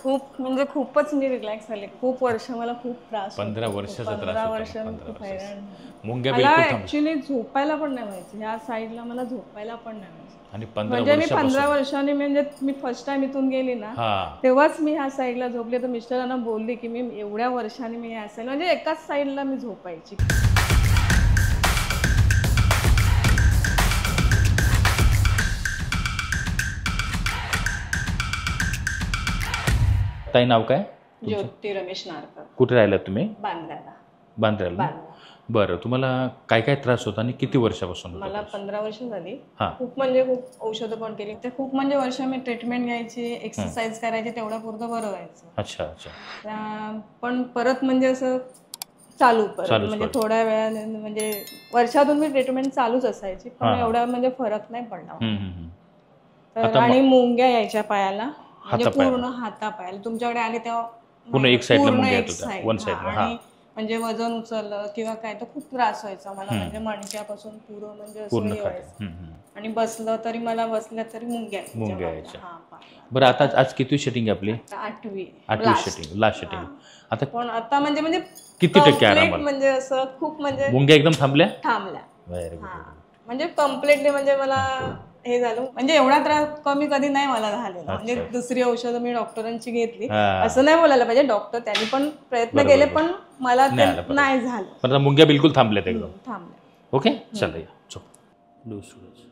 खूप म्हणजे खूपच मी रिलॅक्स झाले. खूप वर्ष मला खूप त्रास 15 वर्षाचा त्रास 15 होता. वर्ष मी 15 खूप वर्षाचा. हैराण. मुंग्या मला बिलकुल थांबल्या ऍक्च्युली झोपायला पण नाही व्हायचं. ह्या साईडला मला झोपायला पण नाही व्हायचं. आणि 15 म्हणजे मी 15 वर्षापासून वर्षांनी म्हणजे मी फर्स्ट टाइम इथून गेली ना हां तेव्हाच मी ह्या साईडला झोपले. तर मिस्टरांना बोलली की मी एवढ्या वर्षांनी मी ह्या साईडला म्हणजे एकाच साईडला मी झोपायची. ताई नाव काय ज्योती रमेश नारकर. कुठे राहिलात तुम्ही? बांद्र्याला. बांद्र्याला. बरं, तुम्हाला काय काय त्रास होता आणि किती वर्षापासून होता? मला 15 वर्ष झाली. हां खूप म्हणजे खूप औषधं पण केली. ते खूप म्हणजे वर्ष मी ट्रीटमेंट घ्यायची, एक्सरसाइज करायची, तेवढ्या पुरतं बरं व्हायचं. अच्छा अच्छा. पण परत म्हणजे असं चालू परत म्हणजे थोड्या वेळाने म्हणजे वर्षातून मी ट्रीटमेंट चालूच असायची, पण एवढा म्हणजे फरक नाही पडला. तर आणि मुंग्या यायच्या पायाला, म्हणजे पूर्ण हातापायाला. तुमच्याकडे आले तेव्हा पूर्ण एक साईडला पूर्ण मुंग्या एक येत होत्या, साईड. वन साईडला. आणि म्हणजे वजन उचललं किंवा काय तर खूप त्रास व्हायचा मला. म्हणजे मणक्यापासून पुरं म्हणजे असं हे व्हायचं. आणि बसलं तरी मला बसल्या तरी मुंग्या यायच्या. बरं, आता आज किती सेटिंग आहे आपली? 8वी सेटिंग, लास्ट सेटिंग. आता पण आता म्हणजे किती टक्के आराम? म्हणजे असं खूप म्हणजे मुंग्या एकदम थांबल्या. Very good. म्हणजे कम्प्लिटली म्हणजे मला हे झालं. म्हणजे एवढा त्रास कमी कधी नाही मला झालेला. म्हणजे दुसरी औषधं मी डॉक्टरांची घेतली, असं नाही बोलायला पाहिजे. डॉक्टर त्यांनी पण प्रयत्न केले, पण मला ते नाही झालं. पण मुंग्या बिलकुल थांबल्यात एकदम. थांबल्या. ओके, चला या. लूज सोडायचं,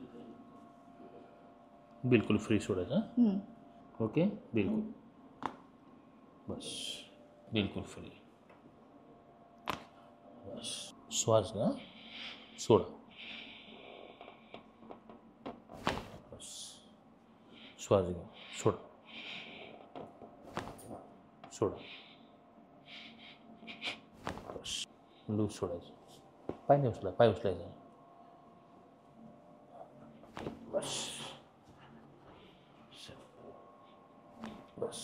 बिलकुल फ्री सोडायचं. ओके, बिलकुल. बस, बिलकुल फ्री. बस, श्वास घ्या, सोडा. बस, श्वास घ्या, सोडा, सोडा. बस, लूज सोडायचं. पाय नाही उचला, पाय उचलायचा. बस बस.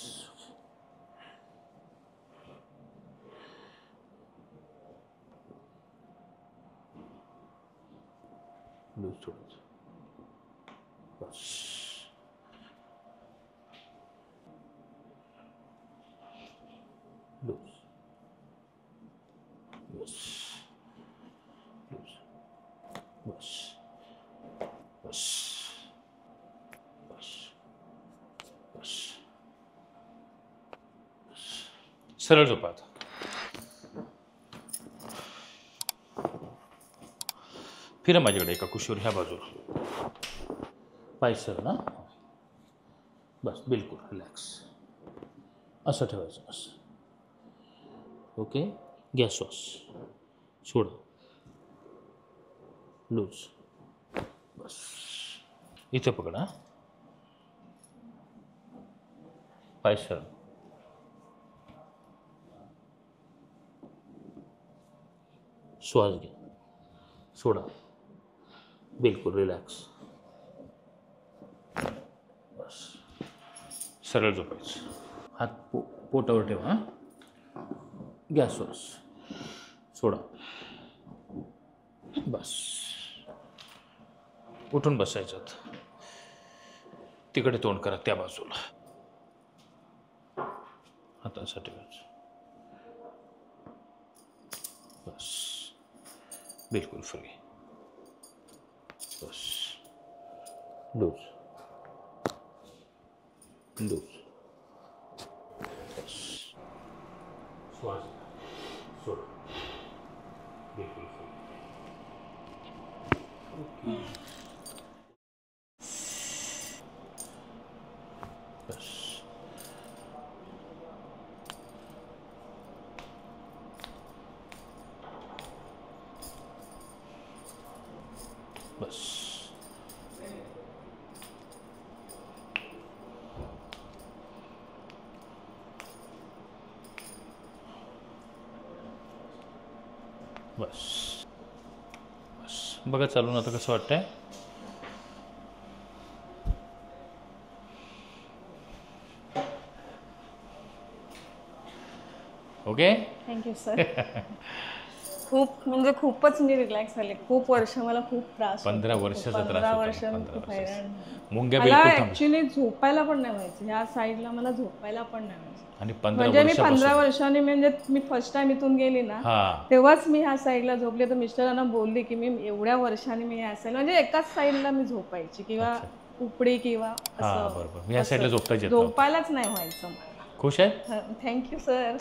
लूज सोडायचं. बस. लूज. बस. लूज. बस. बस. बस. बस. सरळ झोपा आता. फिरा माझ्याकडे एका कुशीवर, ह्या बाजूला. पाय सर ना. बस, बिलकुल रिलॅक्स. असं ठेवायचं. बस. ओके, घ्या श्वास, सोडा. लूज. बस. इथे पकडा. पाय सर. श्वास घ्या, सोडा. बिलकुल रिलॅक्स. बस. सरळ झोपायचं. हात पोटावर ठेवा. घ्या श्वास, सोडा. बस. उठून बसायचं. तिकडे तोंड करा, त्या बाजूला. हाताचं ठेवायचं. बस, बिलकुल फ्री. बस. लूज. लूज. बस. श्वास सोडा. बिलकुल फ्री. ओके. बस. बस. बस. बस. बघा चालून आता कसं वाटतंय? Okay, thank you sir. खूप म्हणजे खूपच मी रिलॅक्स झाले. खूप वर्ष मला खूप त्रास 15 वर्षाचा त्रास 15 होता. वर्ष 15 खूप वर्ष. हैराण. मुंग्या मला बिलकुल थांबल्या. ऍक्च्युली झोपायला पण नाही व्हायचं. ह्या साईडला मला झोपायला पण नाही व्हायचं. आणि 15 म्हणजे मी वर्षापासून 15 वर्षांनी म्हणजे मी फर्स्ट टाइम इथून गेली ना तेव्हाच मी ह्या साईडला झोपले. तर मिस्टरांना बोलली की मी एवढ्या वर्षांनी मी ह्या साईड म्हणजे एकाच साईडला मी झोपायची किंवा उपडी किंवा असं बरोबर. मी ह्या साईडला झोपताच येत झोपायलाच नाही व्हायचं. खुश आहे. Thank you sir.